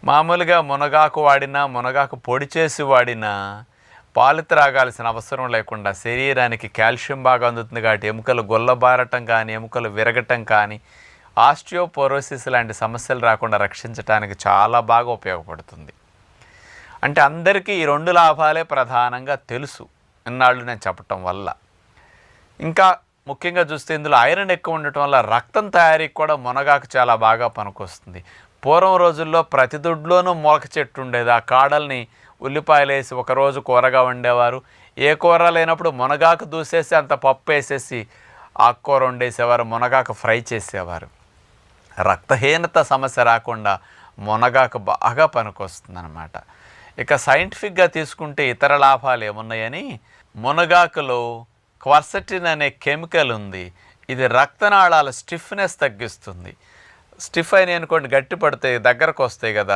మామూలుగా మునగాకు వాడినా, మునగాకు పొడి చేసి వాడినా పాలు త్రాగాల్సిన అవసరం లేకుండా శరీరానికి కాల్షియం బాగా అందుతుంది కాబట్టి ఎముకలు గొల్లబారటం కానీ, ఎముకలు విరగటం కానీ, ఆస్టియోపోరోసిస్ లాంటి సమస్యలు రాకుండా రక్షించడానికి చాలా బాగా ఉపయోగపడుతుంది. అంటే అందరికీ ఈ 2 లాభాలే ప్రధానంగా తెలుసు ఇన్నాళ్ళు నేను చెప్పటం వల్ల. ఇంకా ముఖ్యంగా చూస్తే ఇందులో ఐరన్ ఎక్కువ ఉండటం వల్ల రక్తం తయారీకి కూడా మునగాకు చాలా బాగా పనికొస్తుంది. పూర్వం రోజుల్లో ప్రతి దొడ్లోనూ మొలక చెట్టు ఉండేది. ఆ కాడల్ని ఉల్లిపాయలు వేసి ఒకరోజు కూరగా వండేవారు. ఏ కూర లేనప్పుడు మునగాకు దూసేసి అంత పప్పు వేసేసి ఆకుకూర వండేసేవారు, మునగాకు ఫ్రై చేసేవారు. రక్తహీనత సమస్య రాకుండా మునగాకు బాగా పనికొస్తుంది అన్నమాట. ఇక సైంటిఫిక్గా తీసుకుంటే ఇతర లాభాలు ఏమున్నాయని, మునగాకులో క్వర్సెటిన్ అనే కెమికల్ ఉంది. ఇది రక్తనాళాల స్టిఫ్నెస్ తగ్గిస్తుంది. స్టిఫ్ అయినాయి అనుకోండి, గట్టి పడితే దగ్గరకు వస్తాయి కదా,